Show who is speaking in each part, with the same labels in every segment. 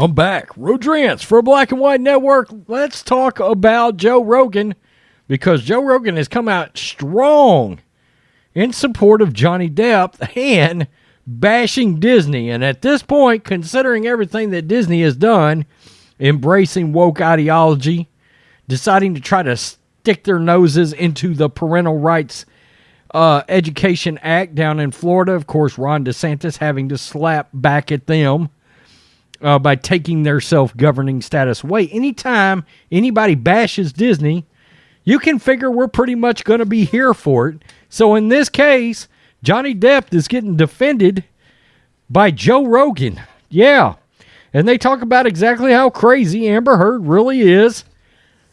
Speaker 1: I'm back. Rodrance for Black and White Network. Let's talk about Joe Rogan, because Joe Rogan has come out strong in support of Johnny Depp and bashing Disney. And at this point, considering everything that Disney has done, embracing woke ideology, deciding to try to stick their noses into the Parental Rights Education Act down in Florida. Of course, Ron DeSantis having to slap back at them by taking their self-governing status away. Anytime anybody bashes Disney, you can figure we're pretty much going to be here for it. So in this case, Johnny Depp is getting defended by Joe Rogan. Yeah. And they talk about exactly how crazy Amber Heard really is,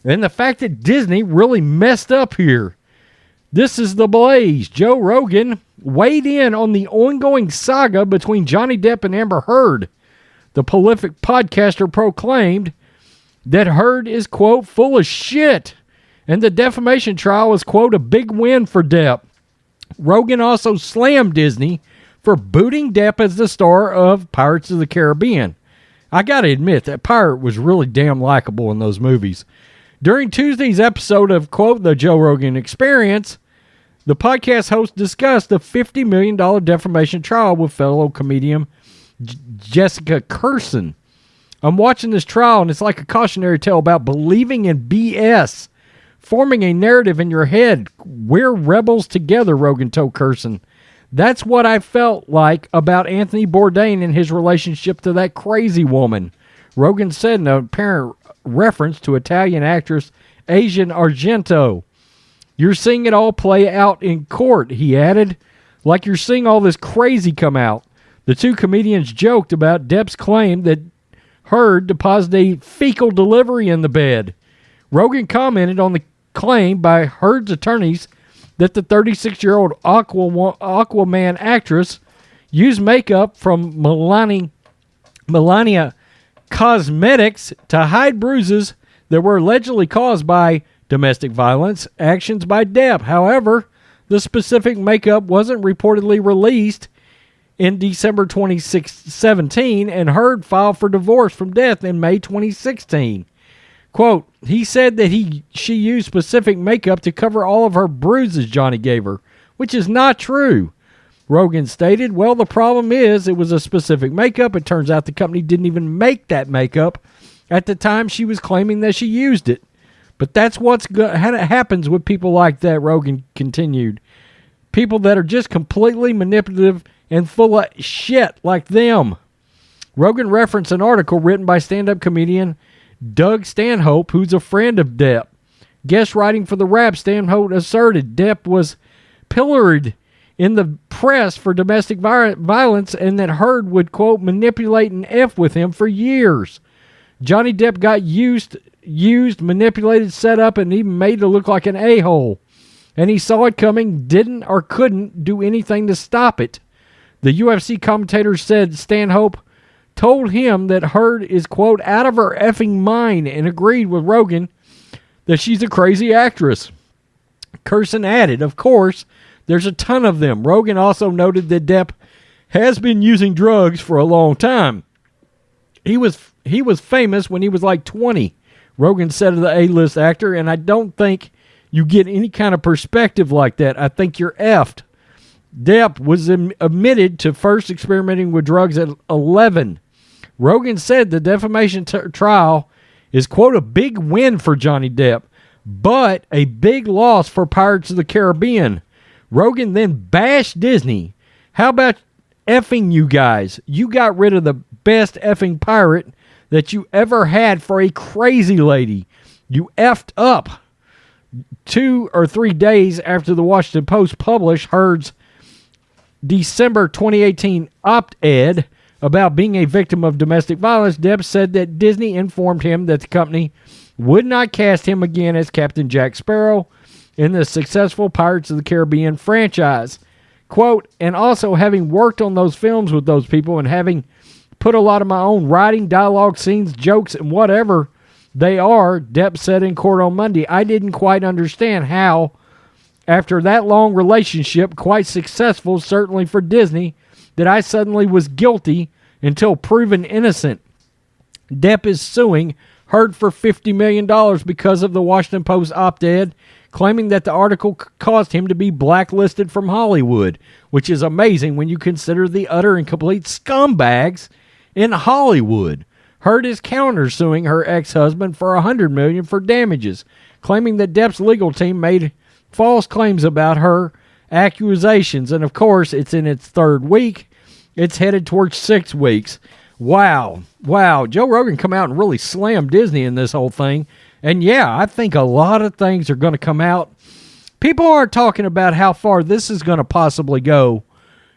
Speaker 1: and the fact that Disney really messed up here. This is The Blaze. Joe Rogan weighed in on the ongoing saga between Johnny Depp and Amber Heard. The prolific podcaster proclaimed that Heard is, quote, full of shit, and the defamation trial was, quote, a big win for Depp. Rogan also slammed Disney for booting Depp as the star of Pirates of the Caribbean. I gotta admit, that pirate was really damn likable in those movies. During Tuesday's episode of, quote, The Joe Rogan Experience, the podcast host discussed the $50 million defamation trial with fellow comedian Jessica Kirson. I'm watching this trial, and it's like a cautionary tale about believing in BS, forming a narrative in your head. We're rebels together, Rogan told Kirson. That's what I felt like about Anthony Bourdain and his relationship to that crazy woman, Rogan said in an apparent reference to Italian actress Asian Argento. You're seeing it all play out in court, he added, like you're seeing all this crazy come out. The two comedians joked about Depp's claim that Heard deposited a fecal delivery in the bed. Rogan commented on the claim by Heard's attorneys that the 36-year-old Aquaman actress used makeup from Melania Cosmetics to hide bruises that were allegedly caused by domestic violence actions by Depp. However, the specific makeup wasn't reportedly released in December 2017, and Heard filed for divorce from Depp in May 2016. Quote, he said that she used specific makeup to cover all of her bruises Johnny gave her, which is not true. Rogan stated, well, the problem is it was a specific makeup. It turns out the company didn't even make that makeup at the time she was claiming that she used it. But that's what happens with people like that, Rogan continued. People that are just completely manipulative and full of shit like them. Rogan referenced an article written by stand-up comedian Doug Stanhope, who's a friend of Depp. Guest writing for The Wrap, Stanhope asserted Depp was pilloried in the press for domestic violence and that Heard would, quote, manipulate and F with him for years. Johnny Depp got used, manipulated, set up, and even made to look like an a-hole. And he saw it coming, didn't or couldn't do anything to stop it. The UFC commentator said Stanhope told him that Heard is, quote, out of her effing mind, and agreed with Rogan that she's a crazy actress. Kirsten added, of course, there's a ton of them. Rogan also noted that Depp has been using drugs for a long time. He was famous when he was like 20, Rogan said of the A-list actor, and I don't think you get any kind of perspective like that. I think you're effed. Depp was admitted to first experimenting with drugs at 11. Rogan said the defamation trial is, quote, a big win for Johnny Depp, but a big loss for Pirates of the Caribbean. Rogan then bashed Disney. How about effing you guys? You got rid of the best effing pirate that you ever had for a crazy lady. You effed up. 2 or 3 days after the Washington Post published Heard's December 2018 op-ed about being a victim of domestic violence, Depp said that Disney informed him that the company would not cast him again as Captain Jack Sparrow in the successful Pirates of the Caribbean franchise. Quote, and also having worked on those films with those people and having put a lot of my own writing, dialogue, scenes, jokes, and whatever they are, Depp said in court on Monday, I didn't quite understand how, after that long relationship, quite successful, certainly for Disney, that I suddenly was guilty until proven innocent. Depp is suing Heard for $50 million because of the Washington Post op-ed, claiming that the article caused him to be blacklisted from Hollywood, which is amazing when you consider the utter and complete scumbags in Hollywood. Heard is countersuing her ex-husband for $100 million for damages, claiming that Depp's legal team made false claims about her accusations. And of course, it's in its third week. It's headed towards 6 weeks. Wow. Joe Rogan come out and really slammed Disney in this whole thing. And yeah, I think a lot of things are going to come out. People aren't talking about how far this is going to possibly go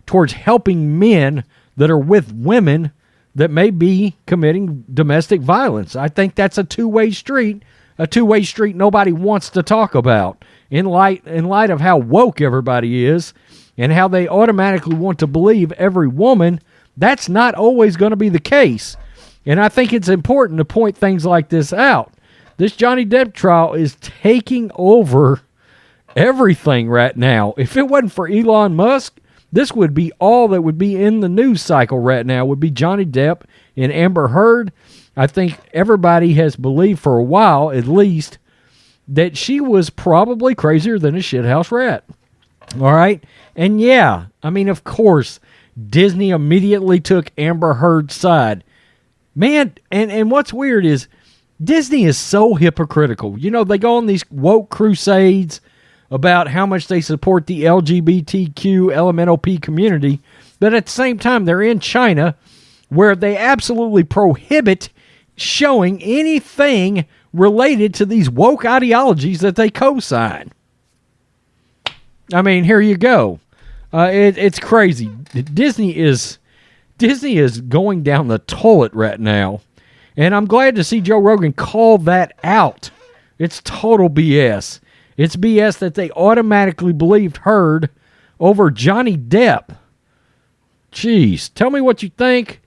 Speaker 1: towards helping men that are with women that may be committing domestic violence. I think that's a two-way street nobody wants to talk about in light of how woke everybody is and how they automatically want to believe every woman. That's not always going to be the case. And I think it's important to point things like this out. This Johnny Depp trial is taking over everything right now. If it wasn't for Elon Musk, this would be all that would be in the news cycle right now, would be Johnny Depp and Amber Heard. I think everybody has believed for a while, at least, that she was probably crazier than a shithouse rat. All right? And yeah, I mean, of course, Disney immediately took Amber Heard's side. Man, and what's weird is Disney is so hypocritical. You know, they go on these woke crusades about how much they support the LGBTQ LMNOP community, but at the same time, they're in China where they absolutely prohibit showing anything related to these woke ideologies that they co-sign. I mean, here you go. It's crazy. Disney is going down the toilet right now. And I'm glad to see Joe Rogan call that out. It's total BS. It's BS that they automatically believed Heard over Johnny Depp. Jeez. Tell me what you think.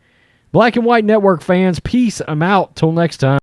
Speaker 1: Black and White Network fans, peace. I'm out. Till next time.